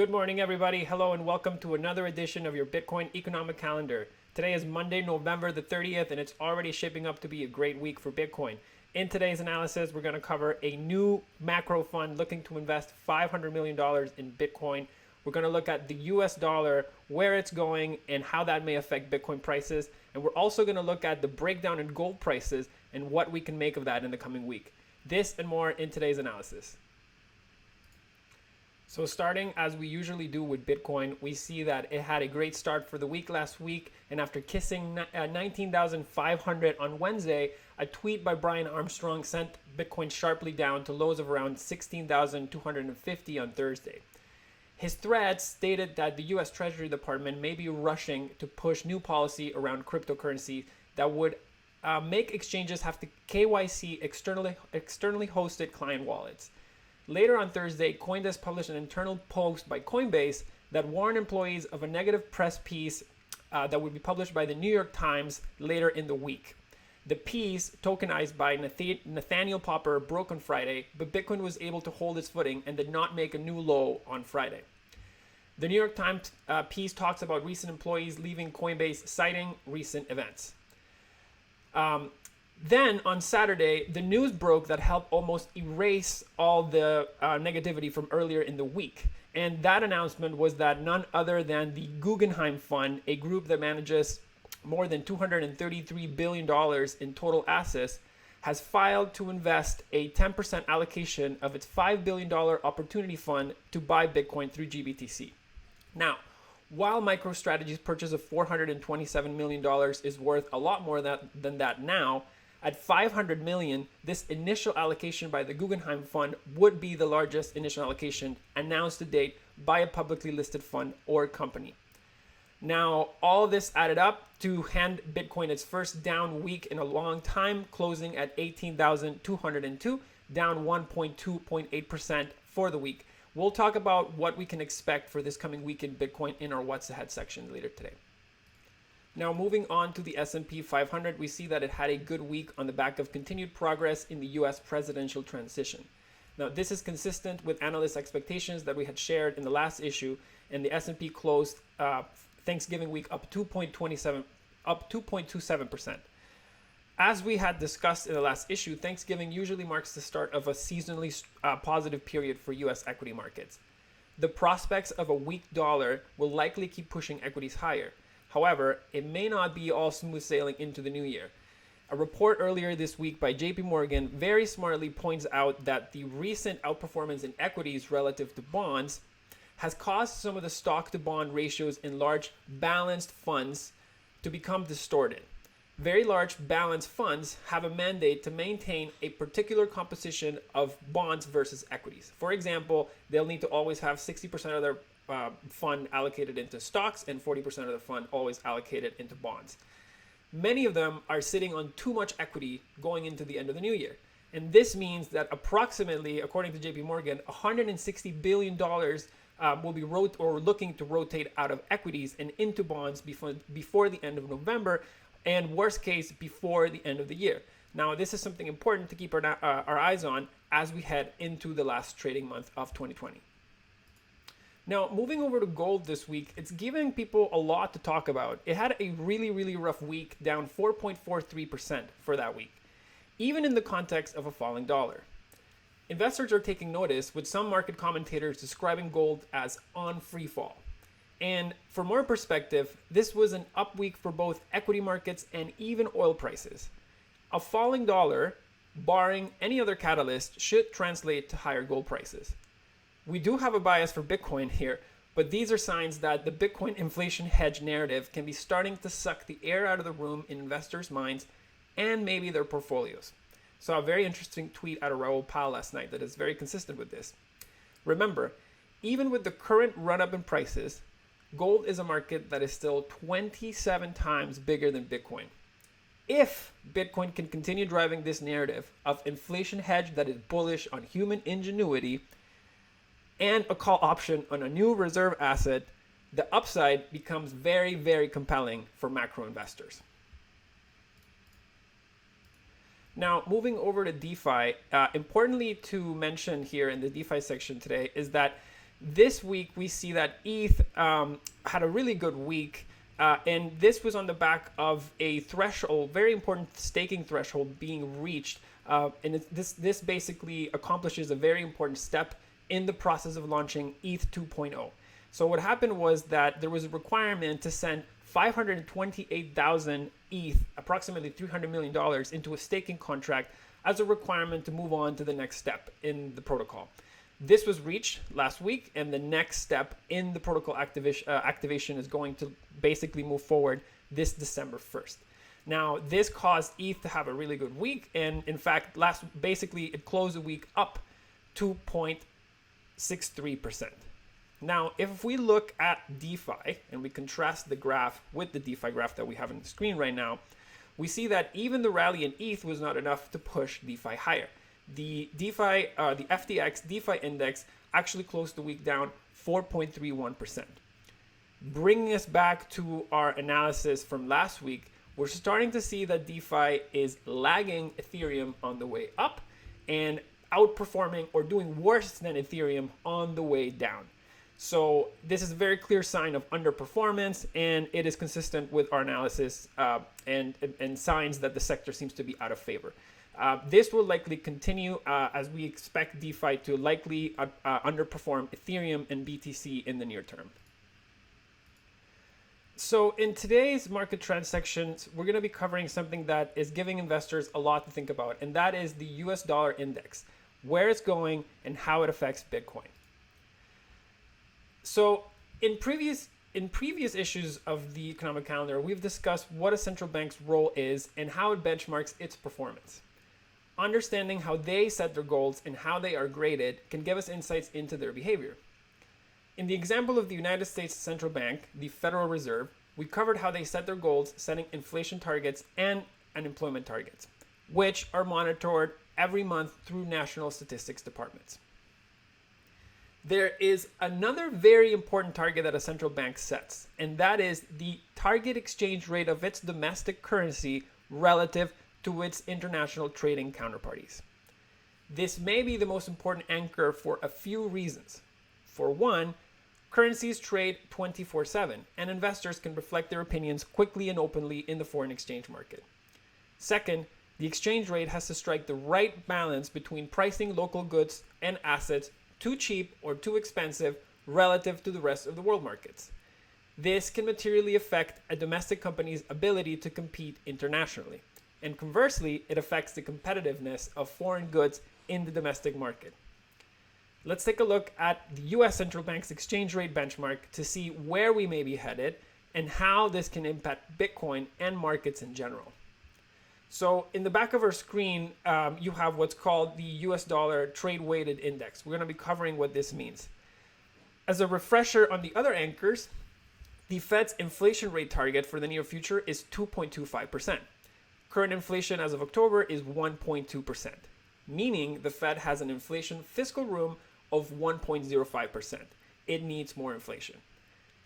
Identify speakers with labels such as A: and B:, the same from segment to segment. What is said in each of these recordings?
A: Good morning, everybody. Hello, and welcome to another edition of your Bitcoin Economic Calendar. Today is Monday, November the 30th, and it's already shaping up to be a great week for Bitcoin. In today's analysis, we're going to cover a new macro fund looking to invest $500 million in Bitcoin. We're going to look at the US dollar, where it's going, and how that may affect Bitcoin prices. And we're also going to look at the breakdown in gold prices and what we can make of that in the coming week. This and more in today's analysis. So starting as we usually do with Bitcoin, we see that it had a great start for the week last week. And after kissing 19,500 on Wednesday, a tweet by Brian Armstrong sent Bitcoin sharply down to lows of around 16,250 on Thursday. His thread stated that the US Treasury Department may be rushing to push new policy around cryptocurrency that would make exchanges have to KYC externally hosted client wallets. Later on Thursday, Coindesk published an internal post by Coinbase that warned employees of a negative press piece that would be published by the New York Times later in the week. The piece, tokenized by Nathaniel Popper, broke on Friday, but Bitcoin was able to hold its footing and did not make a new low on Friday. The New York Times piece talks about recent employees leaving Coinbase, citing recent events. Then on Saturday, the news broke that helped almost erase all the negativity from earlier in the week. And that announcement was that none other than the Guggenheim Fund, a group that manages more than $233 billion in total assets, has filed to invest a 10% allocation of its $5 billion opportunity fund to buy Bitcoin through GBTC. Now, while Microstrategy's purchase of $427 million is worth a lot more than that now, at $500 million, this initial allocation by the Guggenheim Fund would be the largest initial allocation announced to date by a publicly listed fund or company. Now, all this added up to hand Bitcoin its first down week in a long time, closing at 18,202, down 1.2% for the week. We'll talk about what we can expect for this coming week in Bitcoin in our What's Ahead section later today. Now, moving on to the S&P 500, we see that it had a good week on the back of continued progress in the U.S. presidential transition. Now, this is consistent with analyst expectations that we had shared in the last issue, and the S&P closed Thanksgiving week up 2.27%. As we had discussed in the last issue, Thanksgiving usually marks the start of a seasonally positive period for U.S. equity markets. The prospects of a weak dollar will likely keep pushing equities higher. However, it may not be all smooth sailing into the new year. A report earlier this week by JP Morgan very smartly points out that the recent outperformance in equities relative to bonds has caused some of the stock to bond ratios in large balanced funds to become distorted. Very large balanced funds have a mandate to maintain a particular composition of bonds versus equities. For example, they'll need to always have 60% of their fund allocated into stocks and 40% of the fund always allocated into bonds. Many of them are sitting on too much equity going into the end of the new year. And this means that approximately, according to JP Morgan, $160 billion will be looking to rotate out of equities and into bonds before the end of November, and worst case, before the end of the year. Now, this is something important to keep our eyes on as we head into the last trading month of 2020. Now, moving over to gold this week, it's giving people a lot to talk about. It had a really rough week, down 4.43% for that week, even in the context of a falling dollar. Investors are taking notice, with some market commentators describing gold as on free fall. And for more perspective, this was an up week for both equity markets and even oil prices. A falling dollar, barring any other catalyst, should translate to higher gold prices. We do have a bias for Bitcoin here, but these are signs that the Bitcoin inflation hedge narrative can be starting to suck the air out of the room in investors' minds and maybe their portfolios. Saw a very interesting tweet out of Raoul Pal last night that is very consistent with this. Remember, even with the current run-up in prices, gold is a market that is still 27 times bigger than Bitcoin. If Bitcoin can continue driving this narrative of inflation hedge that is bullish on human ingenuity and a call option on a new reserve asset, the upside becomes very compelling for macro investors. Now, moving over to DeFi, importantly to mention here in the DeFi section today is that This week, we see that ETH had a really good week. And this was on the back of a threshold, very important staking threshold being reached. This basically accomplishes a very important step in the process of launching ETH 2.0. So what happened was that there was a requirement to send 528,000 ETH, approximately $300 million, into a staking contract as a requirement to move on to the next step in the protocol. This was reached last week, and the next step in the protocol activation is going to basically move forward this December 1st. Now, this caused ETH to have a really good week, and in fact, it closed the week up 2.63%. Now, if we look at DeFi and we contrast the graph with the DeFi graph that we have on the screen right now, we see that even the rally in ETH was not enough to push DeFi higher. The FTX DeFi index actually closed the week down 4.31%. Bringing us back to our analysis from last week, we're starting to see that DeFi is lagging Ethereum on the way up and outperforming or doing worse than Ethereum on the way down. So this is a very clear sign of underperformance, and it is consistent with our analysis and signs that the sector seems to be out of favor. This will likely continue as we expect DeFi to likely underperform Ethereum and BTC in the near term. So in today's market trend sections, we're going to be covering something that is giving investors a lot to think about, and that is the US dollar index, where it's going and how it affects Bitcoin. So in previous issues of the economic calendar, we've discussed what a central bank's role is and how it benchmarks its performance. Understanding how they set their goals and how they are graded can give us insights into their behavior. In the example of the United States Central Bank, the Federal Reserve, we covered how they set their goals, setting inflation targets and unemployment targets, which are monitored every month through national statistics departments. There is another very important target that a central bank sets, and that is the target exchange rate of its domestic currency relative to its international trading counterparties. This may be the most important anchor for a few reasons. For one, currencies trade 24/7, and investors can reflect their opinions quickly and openly in the foreign exchange market. Second, the exchange rate has to strike the right balance between pricing local goods and assets too cheap or too expensive relative to the rest of the world markets. This can materially affect a domestic company's ability to compete internationally. And conversely, it affects the competitiveness of foreign goods in the domestic market. Let's take a look at the US Central Bank's exchange rate benchmark to see where we may be headed and how this can impact Bitcoin and markets in general. So in the back of our screen, you have what's called the US dollar trade weighted index. We're going to be covering what this means. As a refresher on the other anchors, the Fed's inflation rate target for the near future is 2.25%. Current inflation as of October is 1.2%, meaning the Fed has an inflation fiscal room of 1.05%. It needs more inflation.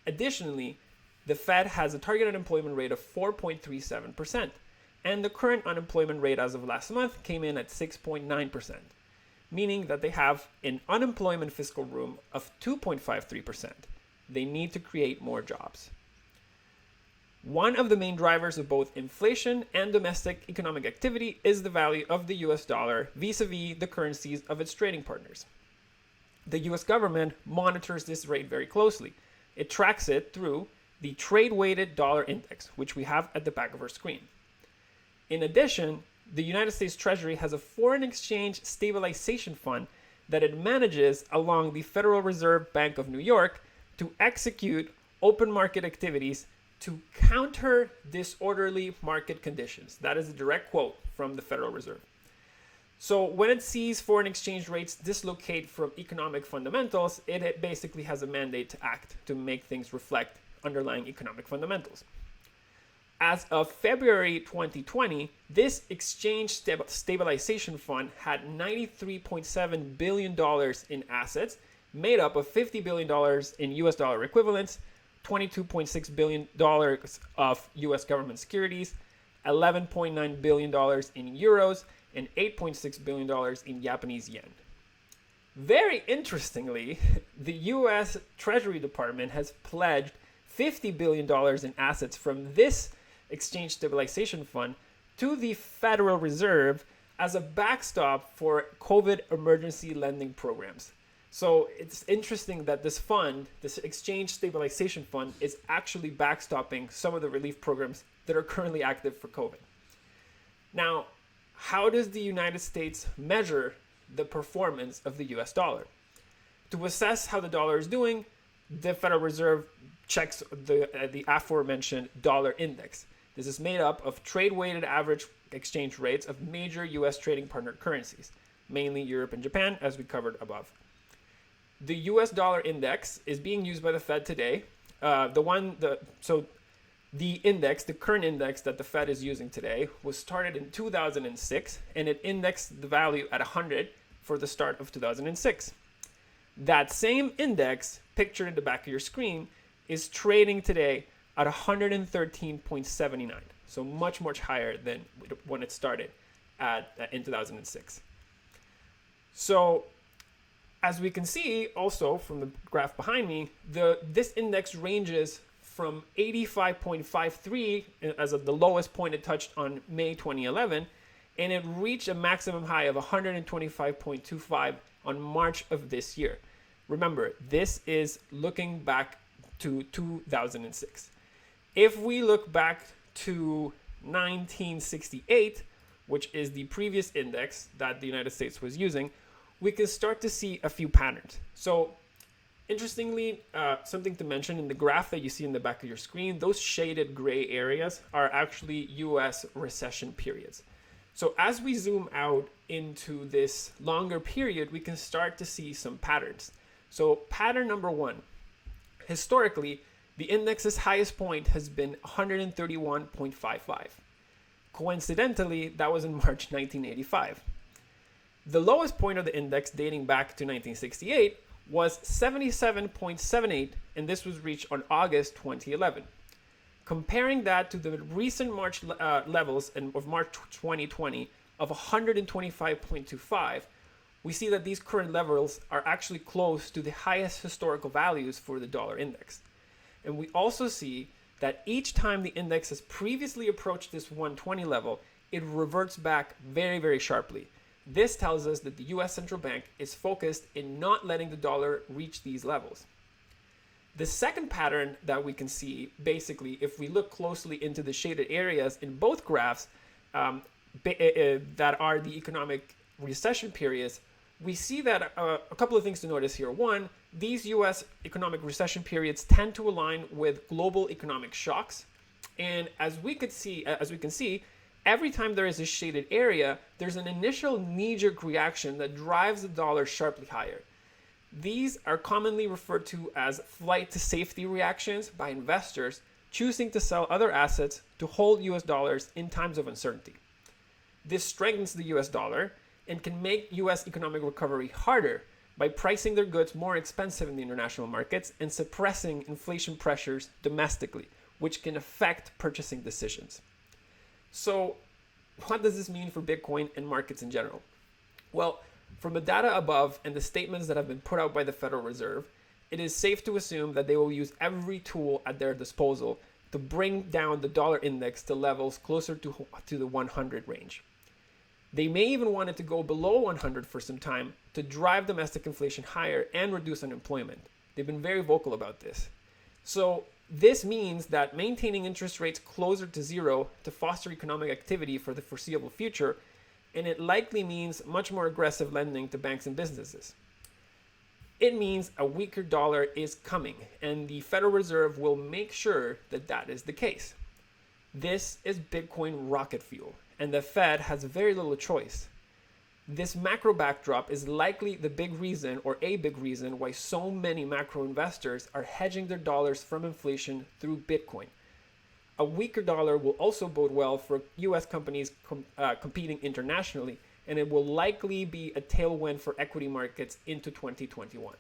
A: Additionally, the Fed has a target unemployment rate of 4.37%, and the current unemployment rate as of last month came in at 6.9%, meaning that they have an unemployment fiscal room of 2.53%. They need to create more jobs. One of the main drivers of both inflation and domestic economic activity is the value of the US dollar vis-a-vis the currencies of its trading partners. The US government monitors this rate very closely. It tracks it through the trade-weighted dollar index, which we have at the back of our screen. In addition, the United States Treasury has a foreign exchange stabilization fund that it manages along the Federal Reserve Bank of New York to execute open market activities to counter disorderly market conditions. That is a direct quote from the Federal Reserve. So when it sees foreign exchange rates dislocate from economic fundamentals, it basically has a mandate to act to make things reflect underlying economic fundamentals. As of February 2020, this exchange stabilization fund had $93.7 billion in assets, made up of $50 billion in US dollar equivalents, $22.6 billion of US government securities, $11.9 billion in euros, and $8.6 billion in Japanese yen. Very interestingly, the US Treasury Department has pledged $50 billion in assets from this exchange stabilization fund to the Federal Reserve as a backstop for COVID emergency lending programs. So it's interesting that this fund, this exchange stabilization fund, is actually backstopping some of the relief programs that are currently active for COVID. Now, how does the United States measure the performance of the US dollar? To assess how the dollar is doing, the Federal Reserve checks the aforementioned dollar index. This is made up of trade-weighted average exchange rates of major US trading partner currencies, mainly Europe and Japan, as we covered above. The US dollar index is being used by the Fed today. The index, the current index that the Fed is using today, was started in 2006, and it indexed the value at 100 for the start of 2006. That same index, pictured in the back of your screen, is trading today at 113.79. So much, much higher than when it started in 2006. So as we can see also from the graph behind me, this index ranges from 85.53 as of the lowest point it touched on May 2011, and it reached a maximum high of 125.25 on March of this year. Remember, this is looking back to 2006. If we look back to 1968, which is the previous index that the United States was using, we can start to see a few patterns. So interestingly, something to mention in the graph that you see in the back of your screen, those shaded gray areas are actually US recession periods. So as we zoom out into this longer period, we can start to see some patterns. So pattern number one, historically, the index's highest point has been 131.55. Coincidentally, that was in March 1985. The lowest point of the index dating back to 1968 was 77.78, and this was reached on August 2011. Comparing that to the recent March levels of March 2020 of 125.25, we see that these current levels are actually close to the highest historical values for the dollar index. And we also see that each time the index has previously approached this 120 level, it reverts back very, very sharply. This tells us that the US central bank is focused in not letting the dollar reach these levels. The second pattern that we can see, basically, if we look closely into the shaded areas in both graphs that are the economic recession periods, we see that a couple of things to notice here. One, these US economic recession periods tend to align with global economic shocks. And as we can see, every time there is a shaded area, there's an initial knee-jerk reaction that drives the dollar sharply higher. These are commonly referred to as flight to safety reactions by investors choosing to sell other assets to hold US dollars in times of uncertainty. This strengthens the US dollar and can make US economic recovery harder by pricing their goods more expensive in the international markets and suppressing inflation pressures domestically, which can affect purchasing decisions. So what does this mean for Bitcoin and markets in general? Well, from the data above and the statements that have been put out by the Federal Reserve, it is safe to assume that they will use every tool at their disposal to bring down the dollar index to levels closer to the 100 range. They may even want it to go below 100 for some time to drive domestic inflation higher and reduce unemployment. They've been very vocal about this. So this means that maintaining interest rates closer to zero to foster economic activity for the foreseeable future, and it likely means much more aggressive lending to banks and businesses. It means a weaker dollar is coming, and the Federal Reserve will make sure that that is the case. This is Bitcoin rocket fuel, and the Fed has very little choice. This macro backdrop is likely the big reason, or a big reason, why so many macro investors are hedging their dollars from inflation through Bitcoin. A weaker dollar will also bode well for US companies competing internationally, and it will likely be a tailwind for equity markets into 2021.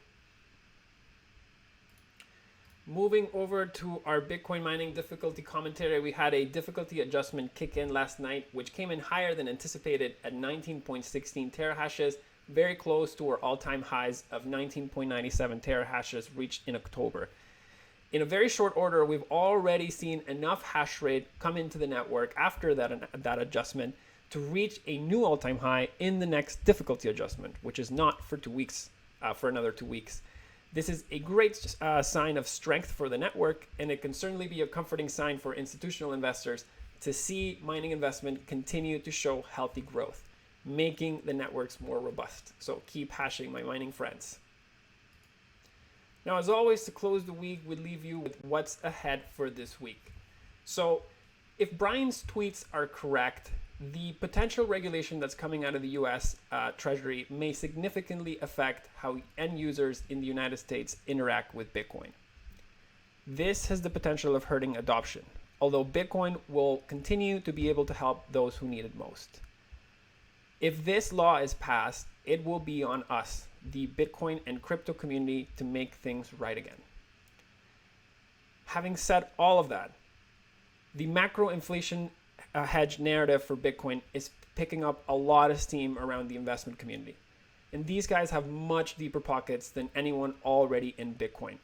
A: Moving over to our Bitcoin mining difficulty commentary, we had a difficulty adjustment kick in last night, which came in higher than anticipated at 19.16 terahashes, very close to our all-time highs of 19.97 terahashes reached in October. In a very short order, we've already seen enough hash rate come into the network after that adjustment to reach a new all-time high in the next difficulty adjustment, which is not for 2 weeks, for another 2 weeks. This is a great sign of strength for the network, and it can certainly be a comforting sign for institutional investors to see mining investment continue to show healthy growth, making the networks more robust. So keep hashing, my mining friends. Now, as always, to close the week, we leave you with what's ahead for this week. So if Brian's tweets are correct, the potential regulation that's coming out of the US Treasury may significantly affect how end users in the United States interact with Bitcoin. This has the potential of hurting adoption, although Bitcoin will continue to be able to help those who need it most. If this law is passed, it will be on us, the Bitcoin and crypto community, to make things right again. Having said all of that, the macro inflation hedge narrative for Bitcoin is picking up a lot of steam around the investment community. And these guys have much deeper pockets than anyone already in Bitcoin.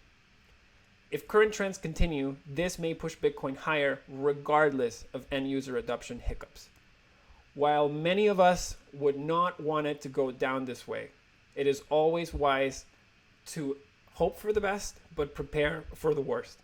A: If current trends continue, this may push Bitcoin higher regardless of end user adoption hiccups. While many of us would not want it to go down this way, it is always wise to hope for the best, but prepare for the worst.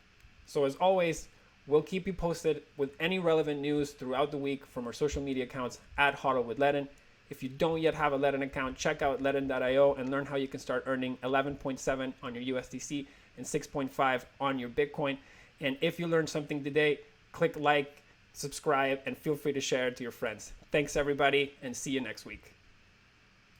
A: So as always, we'll keep you posted with any relevant news throughout the week from our social media accounts at Hodl with Ledin. If you don't yet have a Ledin account, check out ledin.io and learn how you can start earning 11.7 on your USDC and 6.5 on your Bitcoin. And if you learned something today, click like, subscribe, and feel free to share it to your friends. Thanks, everybody, and see you next week.